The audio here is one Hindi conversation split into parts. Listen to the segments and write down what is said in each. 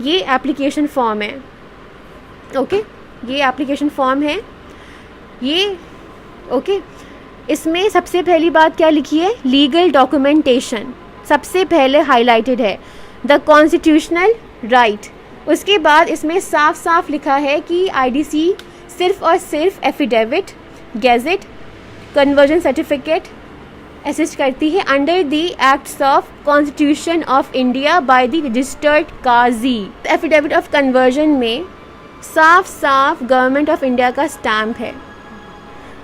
ये एप्लीकेशन फॉर्म है, ओके, ये एप्लीकेशन फॉर्म है ये, ओके। इसमें सबसे पहली बात क्या लिखी है, लीगल डॉक्यूमेंटेशन सबसे पहले हाईलाइटेड है, द कॉन्स्टिट्यूशनल राइट। उसके बाद इसमें साफ साफ लिखा है कि आईडीसी सिर्फ और सिर्फ affidavit, gazette, conversion certificate assist करती है under the acts of constitution of India by the registered Qazi. Affidavit of conversion में साफ साफ गवर्नमेंट ऑफ इंडिया का स्टैम्प है,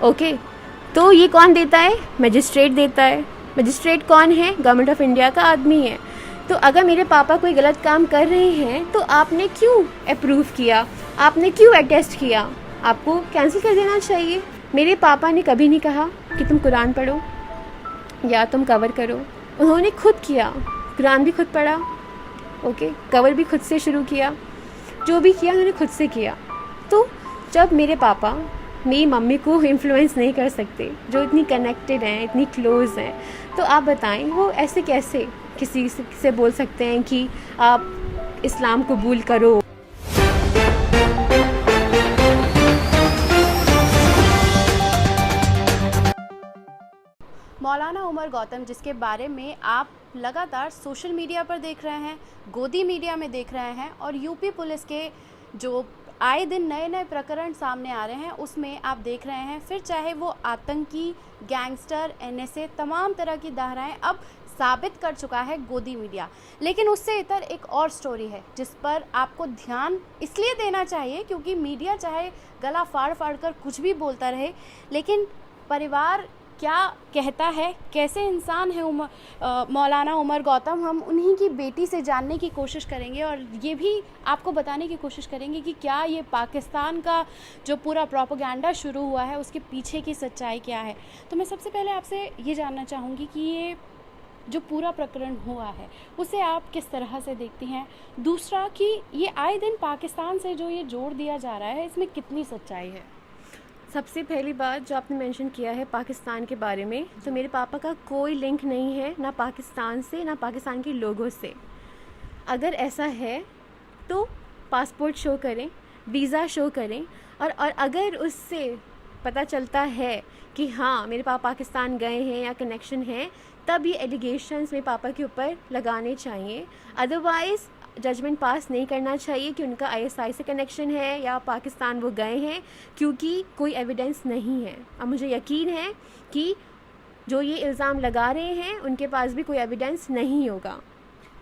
ओके। तो ये कौन देता है, मजिस्ट्रेट देता है। मजिस्ट्रेट कौन है, गवर्नमेंट ऑफ इंडिया का आदमी है। तो अगर मेरे पापा कोई गलत काम कर रहे हैं तो आपने क्यों अप्रूव किया, आपने क्यों अटेस्ट किया, आपको कैंसिल कर देना चाहिए। मेरे पापा ने कभी नहीं कहा कि तुम कुरान पढ़ो या तुम कवर करो, उन्होंने खुद किया, कुरान भी खुद पढ़ा, ओके, कवर भी खुद से शुरू किया, जो भी किया उन्होंने खुद से किया। तो जब मेरे पापा मेरी मम्मी को इन्फ्लुएंस नहीं कर सकते, जो इतनी कनेक्टेड हैं, इतनी क्लोज़ हैं, तो आप बताएं वो ऐसे कैसे किसी से बोल सकते हैं कि आप इस्लाम कबूल करो। मौलाना उमर गौतम, जिसके बारे में आप लगातार सोशल मीडिया पर देख रहे हैं, गोदी मीडिया में देख रहे हैं, और यूपी पुलिस के जो आए दिन नए नए प्रकरण सामने आ रहे हैं उसमें आप देख रहे हैं, फिर चाहे वो आतंकी, गैंगस्टर, एनएसए, तमाम तरह की धाराएं अब साबित कर चुका है गोदी मीडिया। लेकिन उससे इतर एक और स्टोरी है जिस पर आपको ध्यान इसलिए देना चाहिए क्योंकि मीडिया चाहे गला फाड़ फाड़ कर कुछ भी बोलता रहे, लेकिन परिवार क्या कहता है, कैसे इंसान है मौलाना उमर गौतम, हम उन्हीं की बेटी से जानने की कोशिश करेंगे और ये भी आपको बताने की कोशिश करेंगे कि क्या ये पाकिस्तान का जो पूरा प्रोपेगेंडा शुरू हुआ है उसके पीछे की सच्चाई क्या है। तो मैं सबसे पहले आपसे ये जानना चाहूँगी कि ये जो पूरा प्रकरण हुआ है उसे आप किस तरह से देखती हैं। दूसरा कि ये आए दिन पाकिस्तान से जो ये जोड़ दिया जा रहा है इसमें कितनी सच्चाई है। सबसे पहली बात जो आपने मेंशन किया है पाकिस्तान के बारे में, तो मेरे पापा का कोई लिंक नहीं है ना पाकिस्तान से ना पाकिस्तान के लोगों से। अगर ऐसा है तो पासपोर्ट शो करें, वीज़ा शो करें, और अगर उससे पता चलता है कि हाँ मेरे पापा पाकिस्तान गए हैं या कनेक्शन है, तब ये एलिगेशंस मेरे पापा के ऊपर लगाने चाहिए। अदरवाइज़ जजमेंट पास नहीं करना चाहिए कि उनका आईएसआई से कनेक्शन है या पाकिस्तान वो गए हैं, क्योंकि कोई एविडेंस नहीं है। अब मुझे यकीन है कि जो ये इल्ज़ाम लगा रहे हैं उनके पास भी कोई एविडेंस नहीं होगा।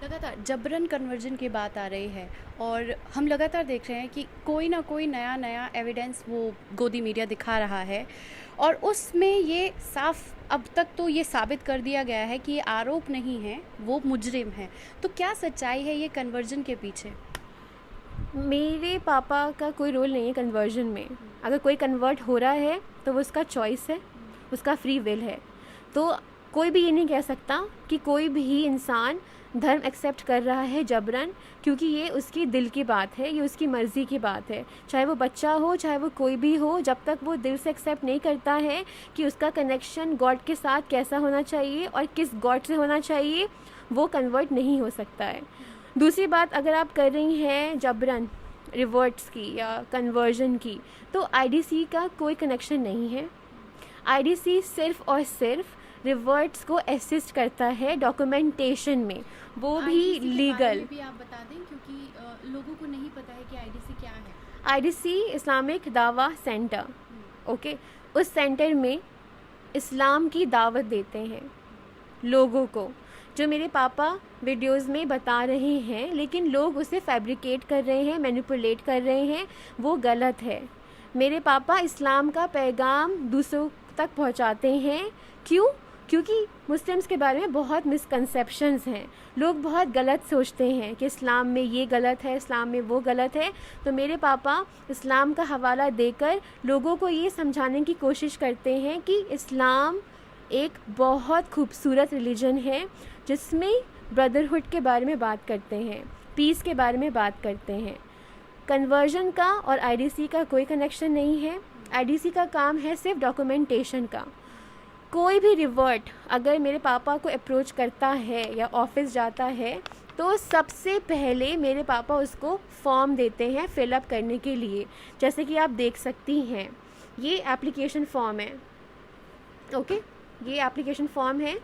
लगातार जबरन कन्वर्जन की बात आ रही है और हम लगातार देख रहे हैं कि कोई ना कोई नया नया एविडेंस वो गोदी मीडिया दिखा रहा है, और उसमें ये साफ अब तक तो ये साबित कर दिया गया है कि ये आरोप नहीं है, वो मुजरिम है। तो क्या सच्चाई है ये कन्वर्जन के पीछे? मेरे पापा का कोई रोल नहीं है कन्वर्जन में। अगर कोई कन्वर्ट हो रहा है तो वो उसका चॉइस है, उसका फ्री विल है। तो कोई भी ये नहीं कह सकता कि कोई भी इंसान धर्म एक्सेप्ट कर रहा है जबरन, क्योंकि ये उसकी दिल की बात है, ये उसकी मर्ज़ी की बात है। चाहे वो बच्चा हो, चाहे वो कोई भी हो, जब तक वो दिल से एक्सेप्ट नहीं करता है कि उसका कनेक्शन गॉड के साथ कैसा होना चाहिए और किस गॉड से होना चाहिए, वो कन्वर्ट नहीं हो सकता है। दूसरी बात, अगर आप कर रही हैं जबरन रिवर्ट्स की या कन्वर्जन की, तो आईडीसी का कोई कनेक्शन नहीं है। आईडीसी सिर्फ और सिर्फ रिवर्ट्स को असिस्ट करता है डॉक्यूमेंटेशन में, वो भी लीगल। भी आप बता दें क्योंकि लोगों को नहीं पता है कि आईडीसी क्या है। आईडीसी इस्लामिक दावा सेंटर, ओके। उस सेंटर में इस्लाम की दावत देते हैं लोगों को। जो मेरे पापा वीडियोस में बता रहे हैं लेकिन लोग उसे फैब्रिकेट कर रहे हैं, मैनिपुलेट कर रहे हैं, वो गलत है। मेरे पापा इस्लाम का पैगाम दूसरों तक पहुंचाते हैं। क्यों? क्योंकि मुस्लिम्स के बारे में बहुत मिसकंसेप्शंस हैं। लोग बहुत गलत सोचते हैं कि इस्लाम में ये गलत है, इस्लाम में वो गलत है। तो मेरे पापा इस्लाम का हवाला देकर लोगों को ये समझाने की कोशिश करते हैं कि इस्लाम एक बहुत खूबसूरत रिलीजन है जिसमें ब्रदरहुड के बारे में बात करते हैं, पीस के बारे में बात करते हैं। कन्वर्जन का और आईडीसी का कोई कनेक्शन नहीं है। आईडीसी का काम है सिर्फ डॉक्यूमेंटेशन का। कोई भी रिवर्ट अगर मेरे पापा को अप्रोच करता है या ऑफिस जाता है तो सबसे पहले मेरे पापा उसको फॉर्म देते हैं फिलअप करने के लिए। जैसे कि आप देख सकती हैं, ये एप्लीकेशन फॉर्म है। ओके, ये एप्लीकेशन फॉर्म है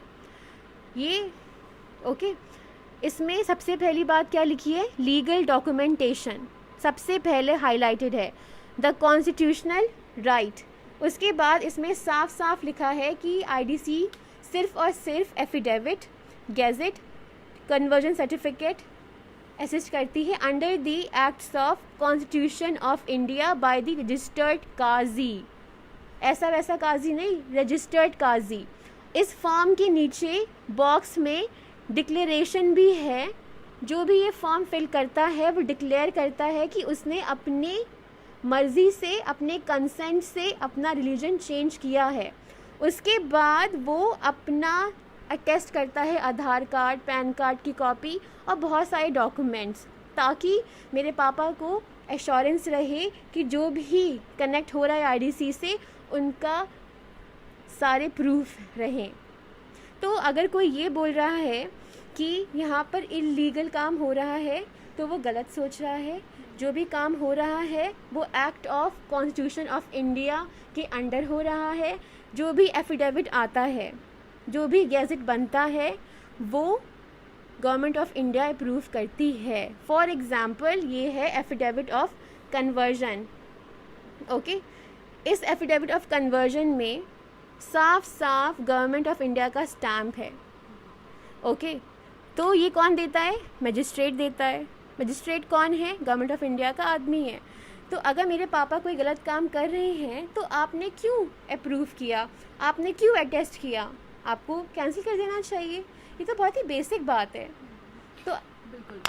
ये। ओके, इसमें सबसे पहली बात क्या लिखी है? लीगल डॉक्यूमेंटेशन सबसे पहले हाईलाइटेड है, द कॉन्स्टिट्यूशनल राइट। उसके बाद इसमें साफ साफ लिखा है कि आईडीसी सिर्फ और सिर्फ affidavit, gazette, conversion certificate assist करती है under the acts of constitution of India by the registered काजी। ऐसा वैसा काजी नहीं, रजिस्टर्ड काजी। इस फॉर्म के नीचे बॉक्स में डिक्लेरेशन भी है। जो भी ये फॉर्म फिल करता है वो डिक्लेयर करता है कि उसने अपने मर्ज़ी से, अपने कंसेंट से अपना रिलीजन चेंज किया है। उसके बाद वो अपना अटेस्ट करता है आधार कार्ड, पैन कार्ड की कॉपी और बहुत सारे डॉक्यूमेंट्स, ताकि मेरे पापा को एश्योरेंस रहे कि जो भी कनेक्ट हो रहा है आईडीसी से उनका सारे प्रूफ रहें। तो अगर कोई ये बोल रहा है कि यहाँ पर इलीगल काम हो रहा है तो वो गलत सोच रहा है। जो भी काम हो रहा है वो act of constitution of India के अंडर हो रहा है। जो भी एफिडेविट आता है, जो भी गैजेट बनता है, वो गवर्नमेंट ऑफ इंडिया अप्रूव करती है। फॉर एग्ज़ाम्पल ये है एफिडेविट ऑफ कन्वर्जन। ओके, इस एफिडेविट ऑफ कन्वर्जन में साफ साफ गवर्नमेंट ऑफ इंडिया का स्टैम्प है। ओके, तो ये कौन देता है? मजिस्ट्रेट देता है। मजिस्ट्रेट कौन है? गवर्नमेंट ऑफ इंडिया का आदमी है। तो अगर मेरे पापा कोई गलत काम कर रहे हैं तो आपने क्यों अप्रूव किया? आपने क्यों अटेस्ट किया? आपको कैंसिल कर देना चाहिए। ये तो बहुत ही बेसिक बात है। तो बिल्कुल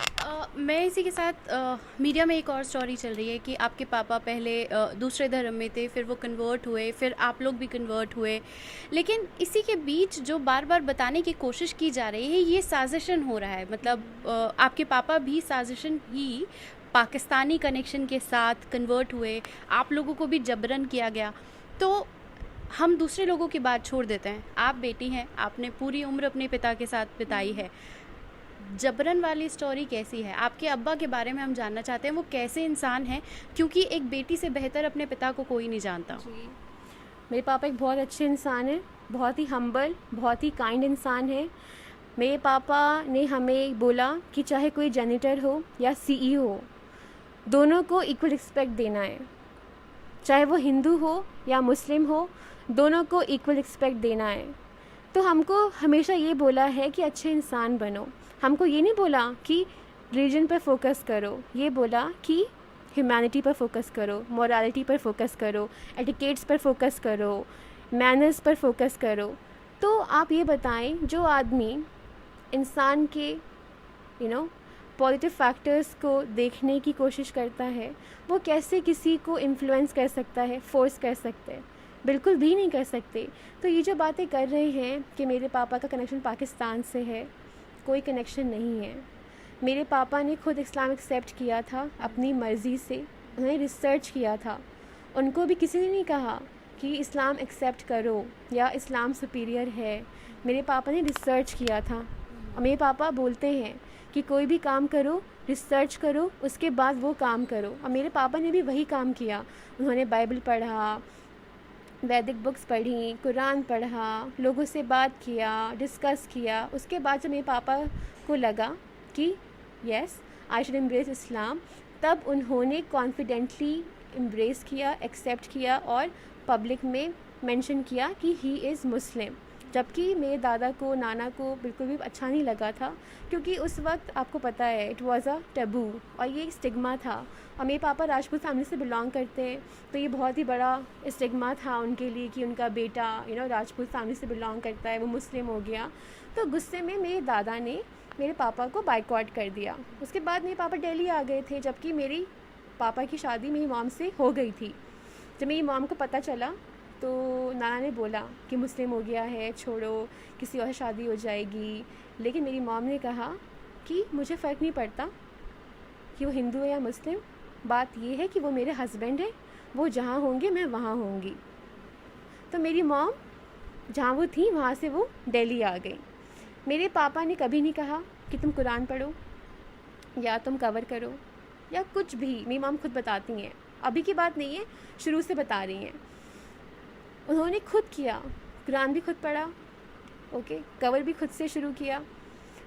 मैं इसी के साथ मीडिया में एक और स्टोरी चल रही है कि आपके पापा पहले दूसरे धर्म में थे, फिर वो कन्वर्ट हुए, फिर आप लोग भी कन्वर्ट हुए। लेकिन इसी के बीच जो बार बार बताने की कोशिश की जा रही है ये साजिशन हो रहा है। मतलब आपके पापा भी साजिशन ही पाकिस्तानी कनेक्शन के साथ कन्वर्ट हुए, आप लोगों को भी जबरन किया गया। तो हम दूसरे लोगों की बात छोड़ देते हैं। आप बेटी हैं, आपने पूरी उम्र अपने पिता के साथ बिताई है। जबरन वाली स्टोरी कैसी है? आपके अब्बा के बारे में हम जानना चाहते हैं, वो कैसे इंसान हैं, क्योंकि एक बेटी से बेहतर अपने पिता को कोई नहीं जानता। जी, मेरे पापा एक बहुत अच्छे इंसान हैं, बहुत ही हम्बल, बहुत ही काइंड इंसान है। मेरे पापा ने हमें बोला कि चाहे कोई जैनिटर हो या सीईओ हो, दोनों को इक्वल रिस्पेक्ट देना है। चाहे वो हिंदू हो या मुस्लिम हो, दोनों को इक्वल रिस्पेक्ट देना है। तो हमको हमेशा ये बोला है कि अच्छे इंसान बनो। हमको ये नहीं बोला कि रिलीजन पर फोकस करो, ये बोला कि ह्यूमैनिटी पर फोकस करो, मोरालिटी पर फोकस करो, एटिकेट्स पर फोकस करो, मैनर्स पर फोकस करो। तो आप ये बताएं, जो आदमी इंसान के पॉजिटिव फैक्टर्स को देखने की कोशिश करता है, वो कैसे किसी को इन्फ्लुएंस कर सकता है, फोर्स कर सकते हैं? बिल्कुल भी नहीं कर सकते। तो ये जो बातें कर रहे हैं कि मेरे पापा का कनेक्शन पाकिस्तान से है, कोई कनेक्शन नहीं है। मेरे पापा ने खुद इस्लाम एक्सेप्ट किया था अपनी मर्ज़ी से, उन्होंने रिसर्च किया था। उनको भी किसी ने नहीं कहा कि इस्लाम एक्सेप्ट करो या इस्लाम सुपीरियर है। मेरे पापा ने रिसर्च किया था। और मेरे पापा बोलते हैं कि कोई भी काम करो, रिसर्च करो, उसके बाद वो काम करो। और मेरे पापा ने भी वही काम किया। उन्होंने बाइबल पढ़ा, वैदिक बुक्स पढ़ी, कुरान पढ़ा, लोगों से बात किया, डिस्कस किया। उसके बाद जब मेरे पापा को लगा कि यस आई शुड एम्ब्रेस इस्लाम, तब उन्होंने कॉन्फिडेंटली एम्ब्रेस किया, एक्सेप्ट किया और पब्लिक में मेंशन किया कि ही इज़ मुस्लिम। जबकि मेरे दादा को, नाना को बिल्कुल भी अच्छा नहीं लगा था, क्योंकि उस वक्त आपको पता है इट वाज़ अ टैबू और ये स्टिग्मा था। और मेरे पापा राजपूत फैमिली से बिलोंग करते हैं, तो ये बहुत ही बड़ा स्टिग्मा था उनके लिए कि उनका बेटा राजपूत फैमिली से बिलोंग करता है, वो मुस्लिम हो गया। तो गुस्से में मेरे दादा ने मेरे पापा को बाइकआउट कर दिया। उसके बाद मेरे पापा दिल्ली आ गए थे, जबकि मेरी पापा की शादी मेरी मॉम से हो गई थी। जब मेरी मॉम को पता चला तो नाना ने बोला कि मुस्लिम हो गया है, छोड़ो, किसी और शादी हो जाएगी। लेकिन मेरी मॉम ने कहा कि मुझे फ़र्क नहीं पड़ता कि वो हिंदू है या मुस्लिम, बात ये है कि वो मेरे हस्बैंड है, वो जहाँ होंगे मैं वहाँ होंगी। तो मेरी मॉम जहाँ वो थी वहाँ से वो दिल्ली आ गई। मेरे पापा ने कभी नहीं कहा कि तुम कुरान पढ़ो, या तुम कवर करो या कुछ भी। मेरी मॉम खुद बताती हैं, अभी की बात नहीं है, शुरू से बता रही हैं। उन्होंने खुद किया, कुरान भी खुद पढ़ा, ओके, कवर भी खुद से शुरू किया,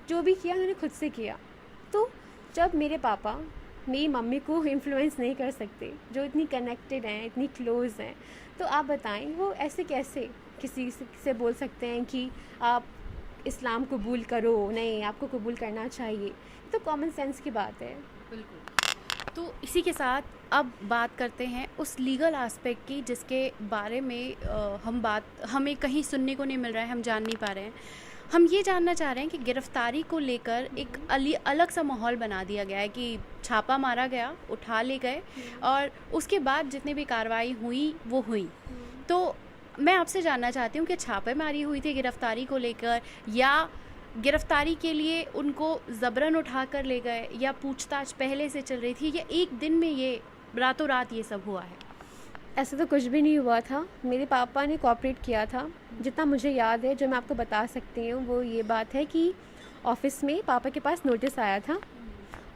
जो भी किया उन्होंने खुद से किया। तो जब मेरे पापा मेरी मम्मी को इन्फ्लुएंस नहीं कर सकते, जो इतनी कनेक्टेड हैं, इतनी क्लोज़ हैं, तो आप बताएं वो ऐसे कैसे किसी से बोल सकते हैं कि आप इस्लाम कबूल करो? नहीं, आपको कबूल करना चाहिए। तो कॉमन सेंस की बात है। बिल्कुल। तो इसी के साथ अब बात करते हैं उस लीगल एस्पेक्ट की जिसके बारे में हमें कहीं सुनने को नहीं मिल रहा है, हम जान नहीं पा रहे हैं। हम ये जानना चाह रहे हैं कि गिरफ्तारी को लेकर एक अलग सा माहौल बना दिया गया है कि छापा मारा गया, उठा ले गए और उसके बाद जितनी भी कार्रवाई हुई वो हुई। तो मैं आपसे जानना चाहती हूँ कि छापेमारी हुई थी गिरफ्तारी को लेकर, या गिरफ्तारी के लिए उनको ज़बरन उठा कर ले गए, या पूछताछ पहले से चल रही थी, या एक दिन में ये रातों रात ये सब हुआ है? ऐसा तो कुछ भी नहीं हुआ था। मेरे पापा ने कोऑपरेट किया था, जितना मुझे याद है। जो मैं आपको बता सकती हूँ वो ये बात है कि ऑफिस में पापा के पास नोटिस आया था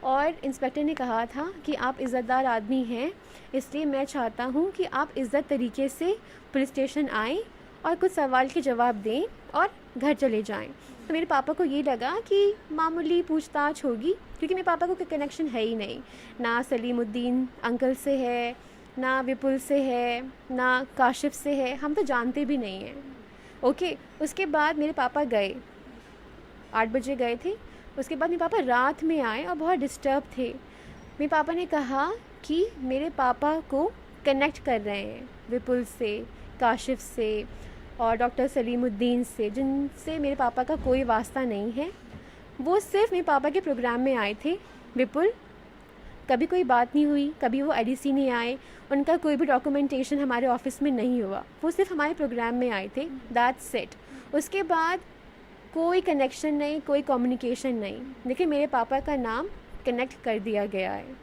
और इंस्पेक्टर ने कहा था कि आप इज़्ज़तदार आदमी हैं, इसलिए मैं चाहता हूँ कि आप इज़्ज़त तरीके से पुलिस स्टेशन आएँ और कुछ सवाल के जवाब दें और घर चले जाएं। तो मेरे पापा को ये लगा कि मामूली पूछताछ होगी, क्योंकि मेरे पापा को कोई कनेक्शन है ही नहीं, ना सलीमुद्दीन अंकल से है, ना विपुल से है, ना काशिफ से है, हम तो जानते भी नहीं हैं। ओके, उसके बाद मेरे पापा गए, 8 बजे गए थे। उसके बाद मेरे पापा रात में आए और बहुत डिस्टर्ब थे। मेरे पापा ने कहा कि मेरे पापा को कनेक्ट कर रहे हैं विपुल से, काशिफ से और डॉक्टर सलीमुद्दीन से, जिनसे मेरे पापा का कोई वास्ता नहीं है। वो सिर्फ मेरे पापा के प्रोग्राम में आए थे। विपुल, कभी कोई बात नहीं हुई, कभी वो एडीसी नहीं आए, उनका कोई भी डॉक्यूमेंटेशन हमारे ऑफिस में नहीं हुआ, वो सिर्फ हमारे प्रोग्राम में आए थे, दैट्स इट। उसके बाद कोई कनेक्शन नहीं, कोई कम्युनिकेशन नहीं। लेकिन मेरे पापा का नाम कनेक्ट कर दिया गया है,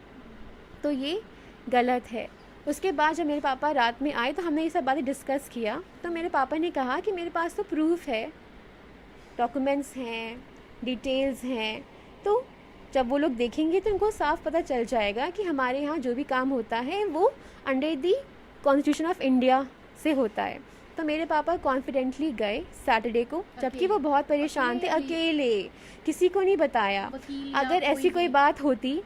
तो ये गलत है। उसके बाद जब मेरे पापा रात में आए तो हमने ये सब बातें डिस्कस किया। तो मेरे पापा ने कहा कि मेरे पास तो प्रूफ है, डॉक्यूमेंट्स हैं, डिटेल्स हैं, तो जब वो लोग देखेंगे तो उनको साफ पता चल जाएगा कि हमारे यहाँ जो भी काम होता है वो under the constitution of India से होता है। तो मेरे पापा कॉन्फिडेंटली गए सैटरडे को, जबकि वो बहुत परेशान थे, अकेले, किसी को नहीं बताया। अगर ऐसी कोई बात होती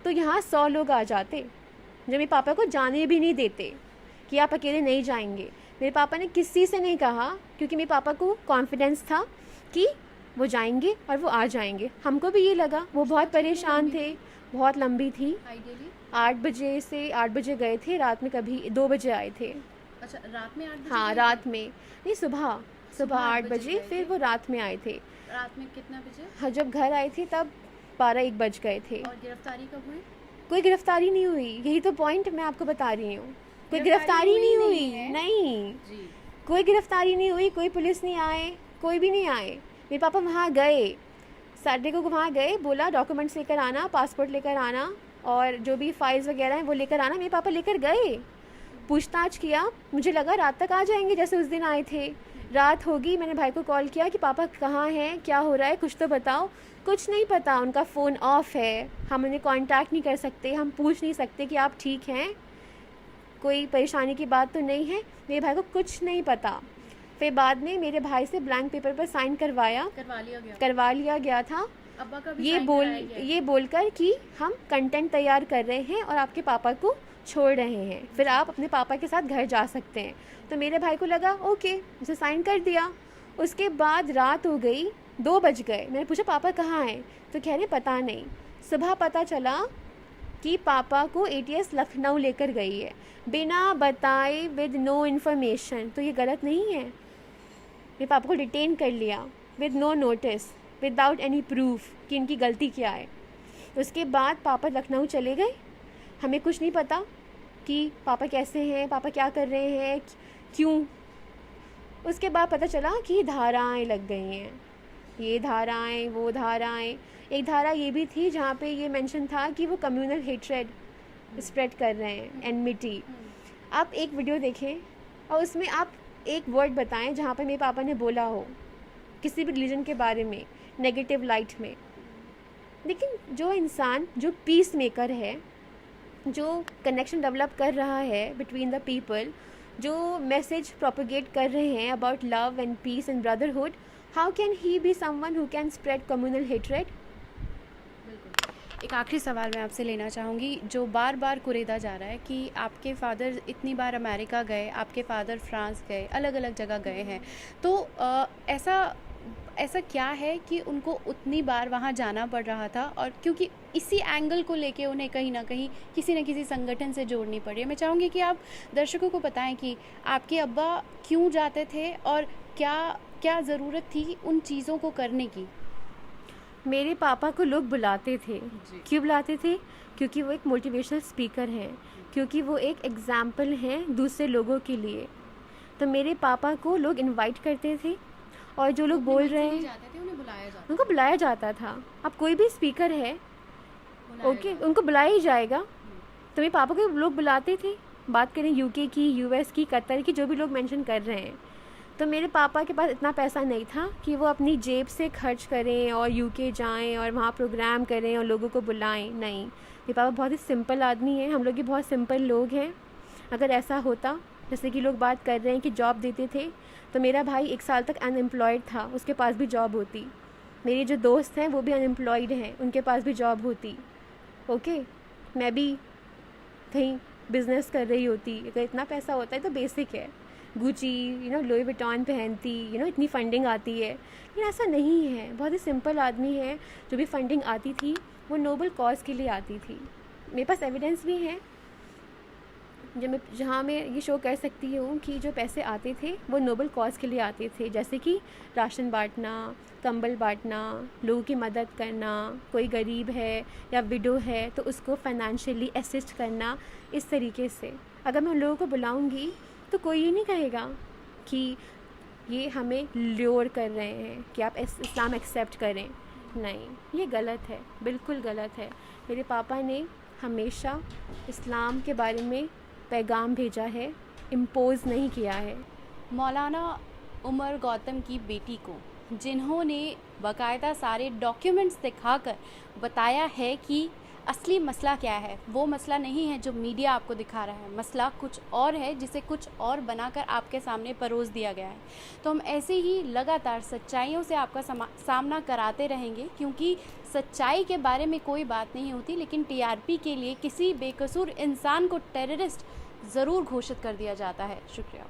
तो यहाँ 100 लोग आ जाते, जो मेरे पापा को जाने भी नहीं देते कि आप अकेले नहीं जाएंगे। मेरे पापा ने किसी से नहीं कहा, क्योंकि मेरे पापा को कॉन्फिडेंस था कि वो जाएंगे और वो आ जाएंगे। हमको भी ये लगा, वो बहुत परेशान थे, बहुत लंबी थी। 8 बजे से 8 बजे गए थे, रात में कभी 2 बजे आए थे। अच्छा, रात में 8 बजे? हाँ, रात में नहीं, सुबह 8 बजे, फिर वो रात में आए थे। रात में कितना बजे? हाँ, जब घर आए थे तब 12-1 बज गए थे। और गिरफ्तारी कब हुई? कोई गिरफ्तारी नहीं हुई, यही तो पॉइंट मैं आपको बता रही हूँ। कोई गिरफ्तारी नहीं हुई, नहीं, कोई गिरफ्तारी नहीं हुई, कोई पुलिस नहीं आए, कोई भी नहीं आए। मेरे पापा वहाँ गए, सैटरडे को वहाँ गए, बोला डॉक्यूमेंट्स लेकर आना, पासपोर्ट लेकर आना और जो भी फाइल्स वगैरह हैं वो लेकर आना। मेरे पापा लेकर गए, पूछताछ किया। मुझे लगा रात तक आ जाएंगे, जैसे उस दिन आए थे। रात होगी, मैंने भाई को कॉल किया कि पापा कहाँ हैं, क्या हो रहा है, कुछ तो बताओ। कुछ नहीं पता, उनका फ़ोन ऑफ है, हम उन्हें कांटेक्ट नहीं कर सकते, हम पूछ नहीं सकते कि आप ठीक हैं, कोई परेशानी की बात तो नहीं है। मेरे भाई को कुछ नहीं पता। फिर बाद में मेरे भाई से ब्लैंक पेपर पर साइन करवा लिया गया था, अब्बा का भी ये बोलकर कि हम कंटेंट तैयार कर रहे हैं और आपके पापा को छोड़ रहे हैं, फिर आप अपने पापा के साथ घर जा सकते हैं। तो मेरे भाई को लगा ओके, उसे साइन कर दिया। उसके बाद रात हो गई, 2 बज गए। मैंने पूछा पापा कहाँ हैं, तो कह रहे पता नहीं। सुबह पता चला कि पापा को ATS लखनऊ लेकर गई है, बिना बताए, विद नो इन्फॉर्मेशन। तो ये गलत नहीं है? मेरे पापा को डिटेन कर लिया with no notice, without any proof कि इनकी गलती क्या है। उसके बाद पापा लखनऊ चले गए, हमें कुछ नहीं पता कि पापा कैसे हैं, पापा क्या कर रहे हैं, क्यों। उसके बाद पता चला कि धाराएं लग गई हैं, ये धाराएं, वो धाराएं। एक धारा ये भी थी जहाँ पे ये मेंशन था कि वो कम्युनल हेट्रेड स्प्रेड कर रहे हैं, एनमिटी। आप एक वीडियो देखें और उसमें आप एक वर्ड बताएं जहाँ पे मेरे पापा ने बोला हो किसी भी रिलीजन के बारे में नेगेटिव लाइट में। लेकिन जो इंसान जो पीस मेकर है, जो कनेक्शन डेवलप कर रहा है बिटवीन द पीपल, जो मैसेज प्रोपगेट कर रहे हैं about love and peace and brotherhood, how can he be someone who can spread communal hatred? एक आखिरी सवाल मैं आपसे लेना चाहूँगी, जो बार बार कुरेदा जा रहा है कि आपके फ़ादर इतनी बार अमेरिका गए, आपके फ़ादर फ्रांस गए, अलग अलग जगह गए हैं, तो ऐसा क्या है कि उनको उतनी बार वहाँ जाना पड़ रहा था? और क्योंकि इसी एंगल को लेके उन्हें कहीं ना कहीं किसी न किसी संगठन से जोड़नी पड़ी है। मैं चाहूँगी कि आप दर्शकों को बताएं कि आपके अब्बा क्यों जाते थे और क्या क्या ज़रूरत थी उन चीज़ों को करने की। मेरे पापा को लोग बुलाते थे। क्यों बुलाते थे? क्योंकि वो एक मोटिवेशनल स्पीकर हैं, क्योंकि वो एक एग्जाम्पल हैं दूसरे लोगों के लिए। तो मेरे पापा को लोग इनवाइट करते थे, और जो लोग बोल रहे हैं उनको बुलाया जाता था। अब कोई भी स्पीकर है, ओके, उनको बुलाया ही जाएगा। तो मेरे पापा को लोग बुलाते थे। बात करें यूके की, यूएस की, कतर की, जो भी लोग मेंशन कर रहे हैं, तो मेरे पापा के पास इतना पैसा नहीं था कि वो अपनी जेब से खर्च करें और यूके जाएं और वहाँ प्रोग्राम करें और लोगों को बुलाएं। नहीं, मेरे पापा बहुत ही सिंपल आदमी हैं। हम लोग भी बहुत सिंपल लोग हैं। अगर ऐसा होता, जैसे कि लोग बात कर रहे हैं कि जॉब देते थे, तो मेरा भाई 1 साल तक अनएम्प्लॉयड था, उसके पास भी जॉब होती। मेरे जो दोस्त हैं वो भी अनएम्प्लॉयड हैं, उनके पास भी जॉब होती। ओके, मैं भी कहीं बिजनेस कर रही होती। अगर इतना पैसा होता है तो बेसिक है, गुची, लुई विटॉन पहनती, इतनी फंडिंग आती है। लेकिन ऐसा नहीं है। बहुत ही सिंपल आदमी है। जो भी फंडिंग आती थी वो नोबल कॉज के लिए आती थी। मेरे पास एविडेंस भी है जहाँ मैं ये शो कर सकती हूँ कि जो पैसे आते थे वो नोबल कॉज के लिए आते थे, जैसे कि राशन बांटना, कंबल बांटना, लोगों की मदद करना, कोई गरीब है या विडो है तो उसको फाइनेंशियली असिस्ट करना, इस तरीके से। अगर मैं उन लोगों को बुलाऊँगी तो कोई ये नहीं कहेगा कि ये हमें ल्योर कर रहे हैं कि आप इस्लाम एक्सेप्ट करें। नहीं, ये गलत है, बिल्कुल गलत है। मेरे पापा ने हमेशा इस्लाम के बारे में पैगाम भेजा है, इम्पोज़ नहीं किया है। मौलाना उमर गौतम की बेटी को, जिन्होंने बाकायदा सारे डॉक्यूमेंट्स दिखाकर बताया है कि असली मसला क्या है, वो मसला नहीं है जो मीडिया आपको दिखा रहा है, मसला कुछ और है जिसे कुछ और बनाकर आपके सामने परोस दिया गया है। तो हम ऐसे ही लगातार सच्चाइयों से आपका सामना कराते रहेंगे, क्योंकि सच्चाई के बारे में कोई बात नहीं होती, लेकिन टीआरपी के लिए किसी बेकसूर इंसान को टेररिस्ट ज़रूर घोषित कर दिया जाता है। शुक्रिया।